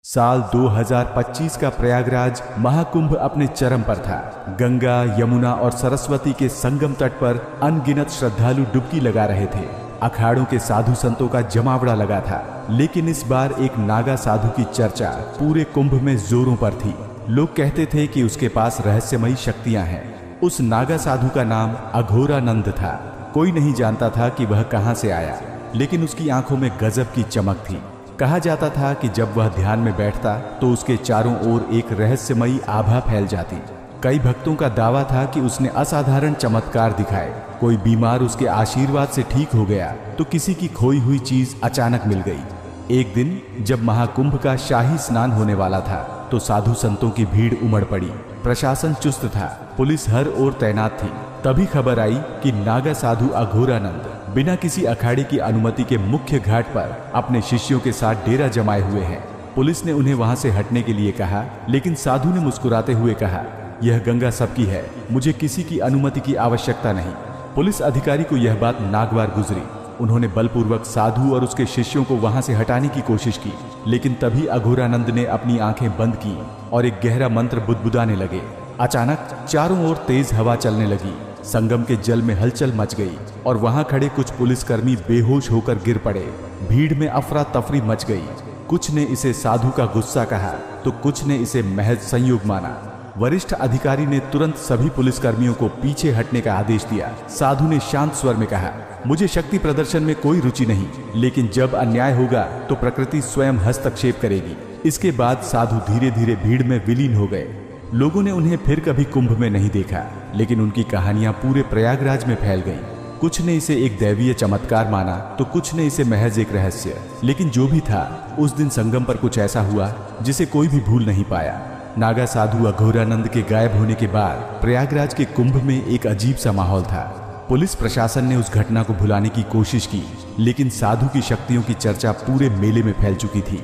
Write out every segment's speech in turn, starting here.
साल 2025 का प्रयागराज महाकुंभ अपने चरम पर था। गंगा, यमुना और सरस्वती के संगम तट पर अनगिनत श्रद्धालु डुबकी लगा रहे थे। अखाड़ों के साधु संतों का जमावड़ा लगा था, लेकिन इस बार एक नागा साधु की चर्चा पूरे कुंभ में जोरों पर थी। लोग कहते थे कि उसके पास रहस्यमयी शक्तियां हैं। उस नागा साधु का नाम अघोरानंद था। कोई नहीं जानता था कि वह कहां से आया, लेकिन उसकी आंखों में गजब की चमक थी। कहा जाता था कि जब वह ध्यान में बैठता तो उसके चारों ओर एक रहस्यमयी आभा फैल जाती। कई भक्तों का दावा था कि उसने असाधारण चमत्कार दिखाए। कोई बीमार उसके आशीर्वाद से ठीक हो गया तो किसी की खोई हुई चीज अचानक मिल गई। एक दिन जब महाकुंभ का शाही स्नान होने वाला था तो साधु संतों की भीड़ उमड़ पड़ी। प्रशासन चुस्त था, पुलिस हर ओर तैनात थी। तभी खबर आई कि नागा साधु अघोरानंद बिना किसी अखाड़े की अनुमति के मुख्य घाट पर अपने शिष्यों के साथ डेरा जमाए हुए हैं। पुलिस ने उन्हें वहां से हटने के लिए कहा, लेकिन साधु ने मुस्कुराते हुए कहा, यह गंगा सबकी है, मुझे किसी की अनुमति की आवश्यकता नहीं। पुलिस अधिकारी को यह बात नागवार गुजरी। उन्होंने बलपूर्वक साधु और उसके शिष्यों को वहां से हटाने की कोशिश की, लेकिन तभी अघोरानंद ने अपनी आंखें बंद की और एक गहरा मंत्र बुदबुदाने लगे। अचानक चारों ओर तेज हवा चलने लगी। संगम के जल में हलचल मच गई और वहां खड़े कुछ पुलिसकर्मी बेहोश होकर गिर पड़े। भीड़ में अफरा तफरी मच गई। कुछ ने इसे साधु का गुस्सा कहा तो कुछ ने इसे महज संयोग माना। वरिष्ठ अधिकारी ने तुरंत सभी पुलिसकर्मियों को पीछे हटने का आदेश दिया। साधु ने शांत स्वर में कहा, मुझे शक्ति प्रदर्शन में कोई रुचि नहीं, लेकिन जब अन्याय होगा तो प्रकृति स्वयं हस्तक्षेप करेगी। इसके बाद साधु धीरे धीरे भीड़ में विलीन हो गए। लोगों ने उन्हें फिर कभी कुंभ में नहीं देखा, लेकिन उनकी कहानियां पूरे प्रयागराज में फैल गईं। कुछ ने इसे एक दैवीय चमत्कार माना तो कुछ ने इसे महज एक रहस्य। लेकिन जो भी था, उस दिन संगम पर कुछ ऐसा हुआ जिसे कोई भी भूल नहीं पाया। नागा साधु अघोरानंद के गायब होने के बाद प्रयागराज के कुंभ में एक अजीब सा माहौल था। पुलिस प्रशासन ने उस घटना को भुलाने की कोशिश की, लेकिन साधु की शक्तियों की चर्चा पूरे मेले में फैल चुकी थी।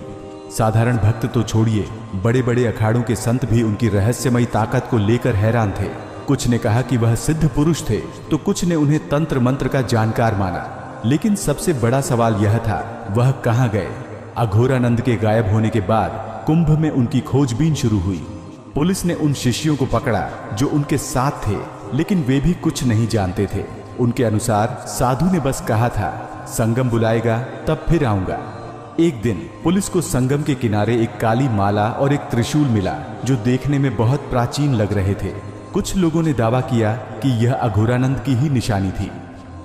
साधारण भक्त तो छोड़िए, बड़े बड़े अखाड़ों के संत भी उनकी रहस्यमयी ताकत को लेकर हैरान थे। कुछ ने कहा कि वह सिद्ध पुरुष थे तो कुछ ने उन्हें तंत्र मंत्र का जानकार माना। लेकिन सबसे बड़ा सवाल यह था, वह कहां गए? अघोरानंद के गायब होने के बाद कुंभ में उनकी खोजबीन शुरू हुई। पुलिस ने उन शिष्यों को पकड़ा जो उनके साथ थे, लेकिन वे भी कुछ नहीं जानते थे। उनके अनुसार साधु ने बस कहा था, संगम बुलाएगा तब फिर आऊंगा। एक दिन पुलिस को संगम के किनारे एक काली माला और एक त्रिशूल मिला, जो देखने में बहुत प्राचीन लग रहे थे। कुछ लोगों ने दावा किया कि यह अघोरानंद की ही निशानी थी।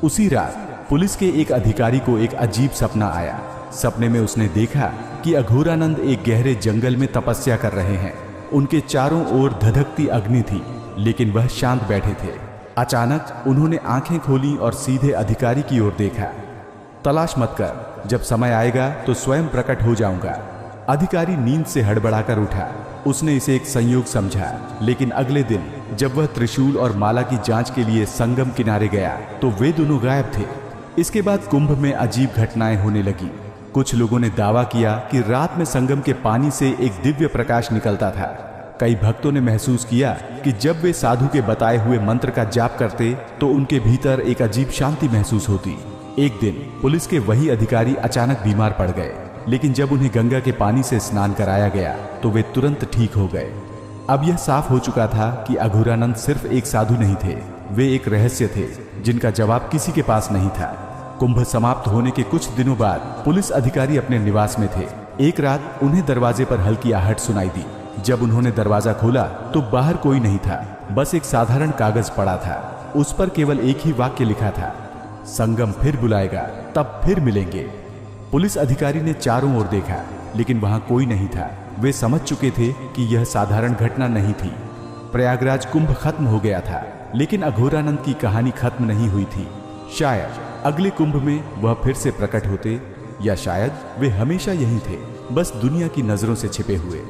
उसी रात पुलिस के एक अधिकारी को एक अजीब सपना आया। सपने में उसने देखा कि अघोरानंद एक गहरे जंगल में तपस्या कर रहे हैं। उनके चारों ओर धधकती अग्नि थी, लेकिन वह शांत बैठे थे। अचानक उन्होंने आंखें खोली और सीधे अधिकारी की ओर देखा। तलाश मत कर, जब समय आएगा तो स्वयं प्रकट हो जाऊंगा। अधिकारी नींद से हड़बड़ाकर उठा। उसने इसे एक संयोग समझा, लेकिन अगले दिन जब वह त्रिशूल और माला की जांच के लिए संगम किनारे गया तो वे दोनों गायब थे। इसके बाद कुंभ में अजीब घटनाएं होने लगी। कुछ लोगों ने दावा किया कि रात में संगम के पानी से एक दिव्य प्रकाश निकलता था। कई भक्तों ने महसूस किया कि जब वे साधु के बताए हुए मंत्र का जाप करते तो उनके भीतर एक अजीब शांति महसूस होती। एक दिन पुलिस के वही अधिकारी अचानक बीमार पड़ गए, लेकिन जब उन्हें गंगा के पानी से स्नान कराया गया तो वे तुरंत ठीक हो गए। अब यह साफ हो चुका था कि अघोरानंद सिर्फ एक साधु नहीं थे, वे एक रहस्य थे जिनका जवाब किसी के पास नहीं था। कुंभ समाप्त होने के कुछ दिनों बाद पुलिस अधिकारी अपने निवास में थे। एक रात उन्हें दरवाजे पर हल्की आहट सुनाई दी। जब उन्होंने दरवाजा खोला तो बाहर कोई नहीं था, बस एक साधारण कागज पड़ा था। उस पर केवल एक ही वाक्य लिखा था, संगम फिर बुलाएगा तब फिर मिलेंगे। पुलिस अधिकारी ने चारों ओर देखा, लेकिन वहां कोई नहीं था। वे समझ चुके थे कि यह साधारण घटना नहीं थी। प्रयागराज कुंभ खत्म हो गया था, लेकिन अघोरानंद की कहानी खत्म नहीं हुई थी। शायद अगले कुंभ में वह फिर से प्रकट होते, या शायद वे हमेशा यहीं थे, बस दुनिया की नजरों से छिपे हुए।